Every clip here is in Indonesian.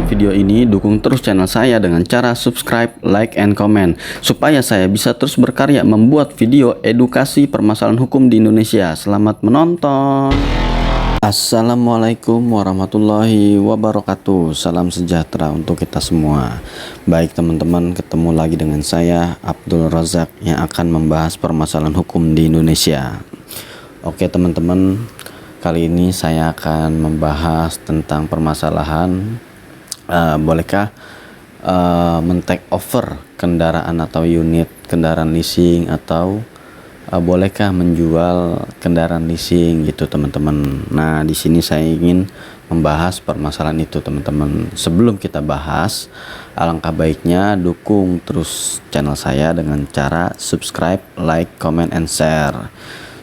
video ini, dukung terus channel saya dengan cara subscribe, like, and comment supaya saya bisa terus berkarya membuat video edukasi permasalahan hukum di Indonesia. Selamat menonton. Assalamualaikum warahmatullahi wabarakatuh. Salam sejahtera untuk kita semua. Baik teman-teman, ketemu lagi dengan saya Abdul Razak yang akan membahas permasalahan hukum di Indonesia. Oke teman-teman, kali ini saya akan membahas tentang permasalahan bolehkah men-take over kendaraan atau unit kendaraan leasing, atau bolehkah menjual kendaraan leasing gitu teman-teman. Nah, di sini saya ingin membahas permasalahan itu teman-teman. Sebelum kita bahas, alangkah baiknya dukung terus channel saya dengan cara subscribe, like, comment, and share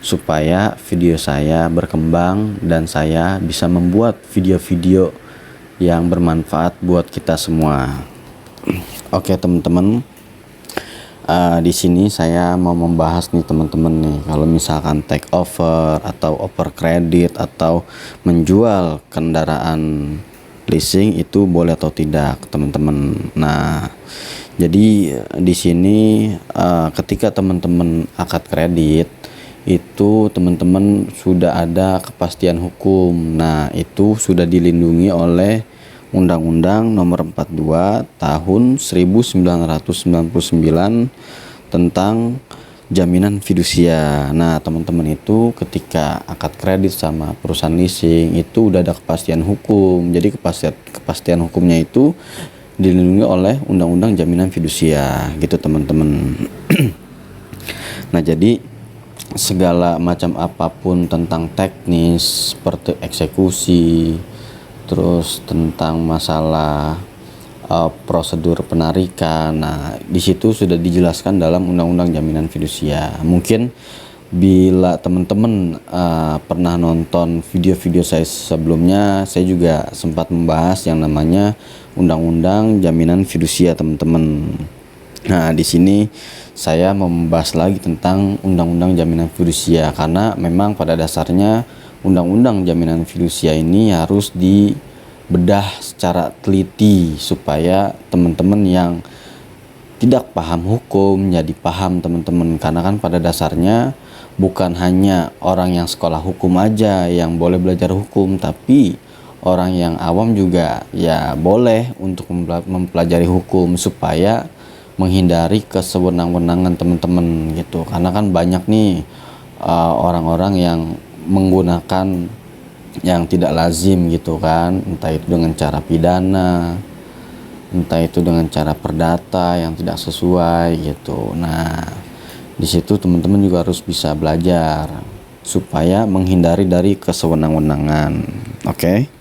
supaya video saya berkembang dan saya bisa membuat video-video yang bermanfaat buat kita semua. Oke teman-teman, di sini saya mau membahas nih teman-teman nih, kalau misalkan take over atau over kredit atau menjual kendaraan leasing itu boleh atau tidak teman-teman. Nah, jadi di sini ketika teman-teman akad kredit itu teman-teman sudah ada kepastian hukum. Nah, itu sudah dilindungi oleh Undang-Undang Nomor 42 Tahun 1999 tentang jaminan fidusia. Nah, teman-teman itu ketika akad kredit sama perusahaan leasing itu udah ada kepastian hukum. Jadi kepastian hukumnya itu dilindungi oleh Undang-Undang Jaminan Fidusia gitu teman-teman. Nah, jadi segala macam apapun tentang teknis seperti eksekusi, terus tentang masalah prosedur penarikan. Nah, di situ sudah dijelaskan dalam Undang-Undang Jaminan Fidusia. Mungkin bila teman-teman pernah nonton video-video saya sebelumnya, saya juga sempat membahas yang namanya Undang-Undang Jaminan Fidusia, teman-teman. Nah, di sini saya mau membahas lagi tentang Undang-Undang Jaminan Fidusia karena memang pada dasarnya Undang-Undang Jaminan Fidusia ini harus dibedah secara teliti supaya teman-teman yang tidak paham hukum jadi paham teman-teman. Karena kan pada dasarnya bukan hanya orang yang sekolah hukum aja yang boleh belajar hukum, tapi orang yang awam juga ya boleh untuk mempelajari hukum supaya menghindari kesewenang-wenangan teman-teman gitu. Karena kan banyak nih orang-orang yang menggunakan yang tidak lazim gitu kan, entah itu dengan cara pidana, entah itu dengan cara perdata yang tidak sesuai gitu. Nah, di situ teman-teman juga harus bisa belajar supaya menghindari dari kesewenang-wenangan. Oke.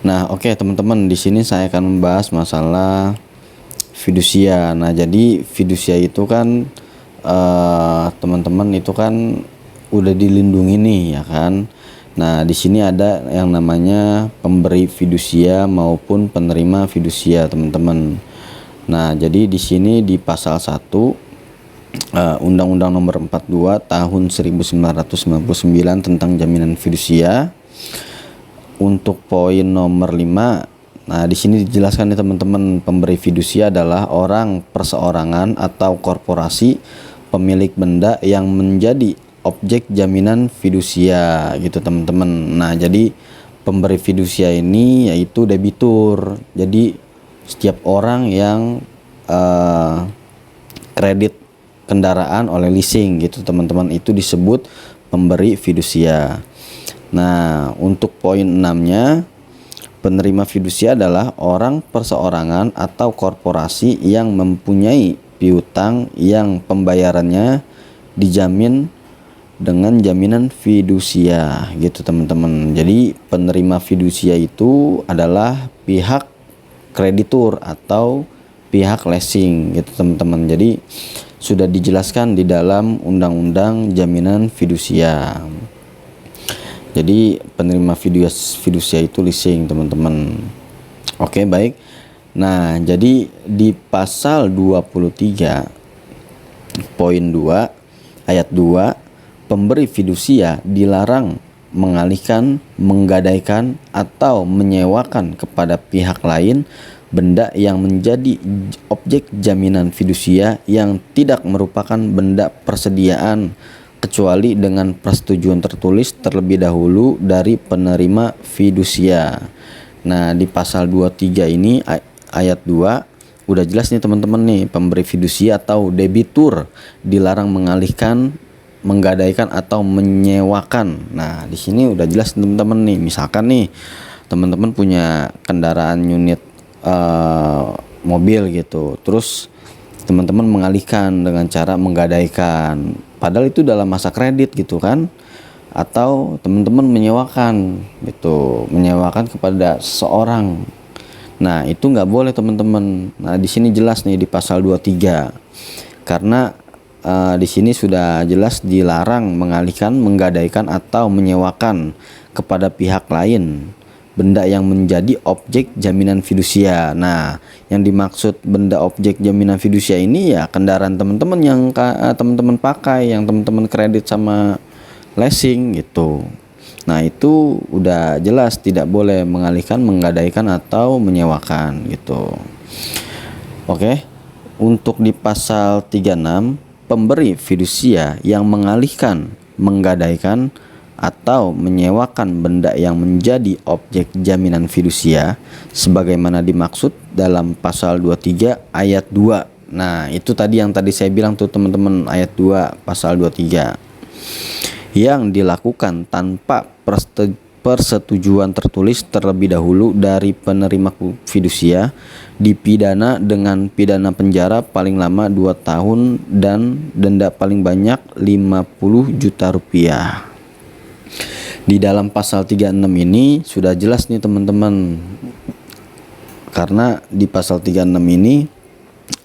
Nah, oke teman-teman, di sini saya akan membahas masalah fidusia. Nah, jadi fidusia itu kan teman-teman itu kan udah dilindungi nih ya kan. Nah, di sini ada yang namanya pemberi fidusia maupun penerima fidusia, teman-teman. Nah, jadi di sini di pasal 1 Undang-Undang Nomor 42 Tahun 1999 tentang jaminan fidusia, untuk poin nomor 5. Nah, di sini dijelaskan nih teman-teman, pemberi fidusia adalah orang, perseorangan atau korporasi pemilik benda yang menjadi objek jaminan fidusia gitu teman-teman. Nah, jadi pemberi fidusia ini yaitu debitur. Jadi setiap orang yang kredit kendaraan oleh leasing gitu teman-teman, itu disebut pemberi fidusia. Nah, untuk poin 6-nya, penerima fidusia adalah orang, perseorangan atau korporasi yang mempunyai piutang yang pembayarannya dijamin dengan jaminan fidusia gitu teman-teman. Jadi penerima fidusia itu adalah pihak kreditur atau pihak leasing gitu teman-teman. Jadi sudah dijelaskan di dalam Undang-Undang Jaminan Fidusia. Jadi penerima fidusia itu leasing teman-teman. Oke, baik. Nah, jadi di pasal 23 poin 2 ayat 2, pemberi fidusia dilarang mengalihkan, menggadaikan, atau menyewakan kepada pihak lain benda yang menjadi objek jaminan fidusia yang tidak merupakan benda persediaan kecuali dengan persetujuan tertulis terlebih dahulu dari penerima fidusia. Nah, di pasal 23 ini ayat 2 udah jelas nih teman-teman nih, pemberi fidusia atau debitur dilarang mengalihkan, menggadaikan atau menyewakan. Nah, di sini udah jelas teman-teman nih. Misalkan nih teman-teman punya kendaraan unit mobil gitu. Terus teman-teman mengalihkan dengan cara menggadaikan. Padahal itu dalam masa kredit gitu kan. Atau teman-teman menyewakan gitu, menyewakan kepada seseorang. Nah, itu nggak boleh teman-teman. Nah, di sini jelas nih di pasal 23. Karena di sini sudah jelas dilarang mengalihkan, menggadaikan atau menyewakan kepada pihak lain benda yang menjadi objek jaminan fidusia. Nah, yang dimaksud benda objek jaminan fidusia ini ya kendaraan teman-teman yang teman-teman pakai, yang teman-teman kredit sama leasing gitu. Nah, itu udah jelas tidak boleh mengalihkan, menggadaikan atau menyewakan gitu. Oke. Untuk di pasal 36, pemberi fidusia yang mengalihkan, menggadaikan atau menyewakan benda yang menjadi objek jaminan fidusia sebagaimana dimaksud dalam pasal 23 ayat 2. Nah, itu tadi yang tadi saya bilang tuh teman-teman, ayat 2 pasal 23. Yang dilakukan tanpa persetujuan tertulis terlebih dahulu dari penerima fidusia dipidana dengan pidana penjara paling lama 2 tahun dan denda paling banyak 50 juta rupiah. Di dalam pasal 36 ini sudah jelas nih teman-teman. Karena di pasal 36 ini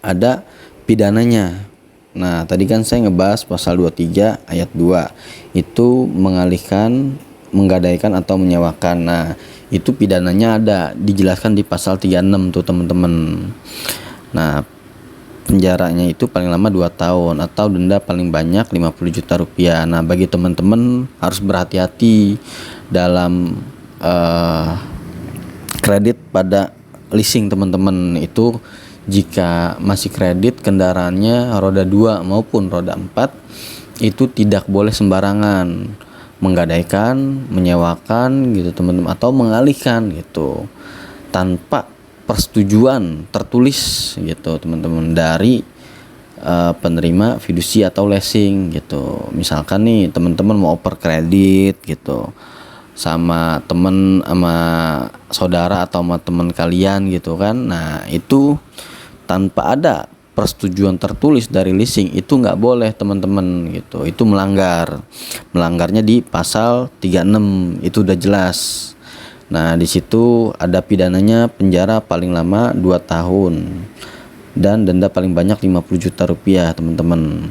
ada pidananya. Nah, tadi kan saya ngebahas pasal 23 ayat 2. Itu mengalihkan, menggadaikan atau menyewakan. Nah, itu pidananya ada dijelaskan di pasal 36 tuh teman-teman. Nah, penjaranya itu paling lama 2 tahun atau denda paling banyak 50 juta rupiah. Nah, bagi teman-teman harus berhati-hati dalam kredit pada leasing teman-teman. Itu jika masih kredit kendaraannya roda 2 maupun roda 4 itu tidak boleh sembarangan menggadaikan, menyewakan gitu teman-teman, atau mengalihkan gitu tanpa persetujuan tertulis gitu teman-teman dari penerima fidusia atau leasing gitu. Misalkan nih teman-teman mau oper kredit gitu sama temen, sama saudara atau sama teman kalian gitu kan. Nah, itu tanpa ada persetujuan tertulis dari leasing itu nggak boleh teman-teman gitu. Itu melanggarnya di pasal 36 itu udah jelas. Nah, di situ ada pidananya penjara paling lama 2 tahun dan denda paling banyak 50 juta rupiah teman-teman.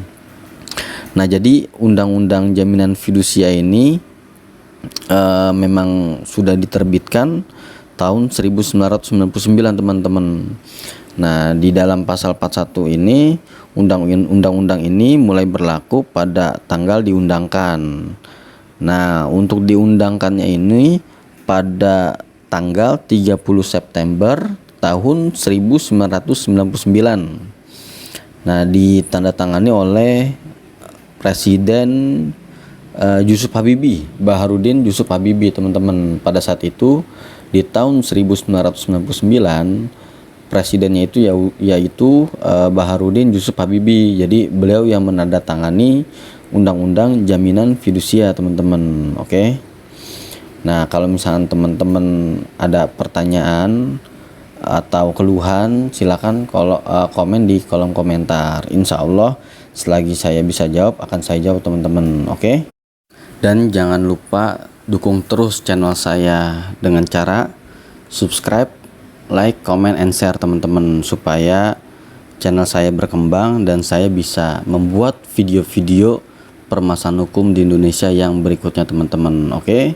Nah, jadi undang-undang jaminan fidusia ini memang sudah diterbitkan tahun 1999 teman-teman. Nah, di dalam pasal 41 ini undang-undang ini mulai berlaku pada tanggal diundangkan. Nah, untuk diundangkannya ini pada tanggal 30 September tahun 1999. Nah, ditandatangani oleh Presiden Yusuf Habibie, Baharudin Yusuf Habibie teman-teman. Pada saat itu di tahun 1999 presidennya itu yaitu Baharudin Yusuf Habibie. Jadi beliau yang menandatangani undang-undang jaminan fidusia teman-teman. Oke. Nah, kalau misalnya teman-teman ada pertanyaan atau keluhan silakan komen di kolom komentar. Insya Allah selagi saya bisa jawab akan saya jawab teman-teman. Oke. Dan jangan lupa dukung terus channel saya dengan cara subscribe, like, comment, and share teman-teman supaya channel saya berkembang dan saya bisa membuat video-video permasalahan hukum di Indonesia yang berikutnya teman-teman. Oke.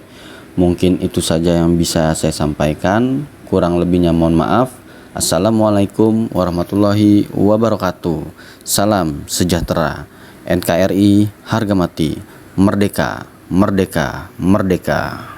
Mungkin itu saja yang bisa saya sampaikan. Kurang lebihnya mohon maaf. Assalamualaikum warahmatullahi wabarakatuh. Salam sejahtera. NKRI harga mati merdeka. merdeka, merdeka.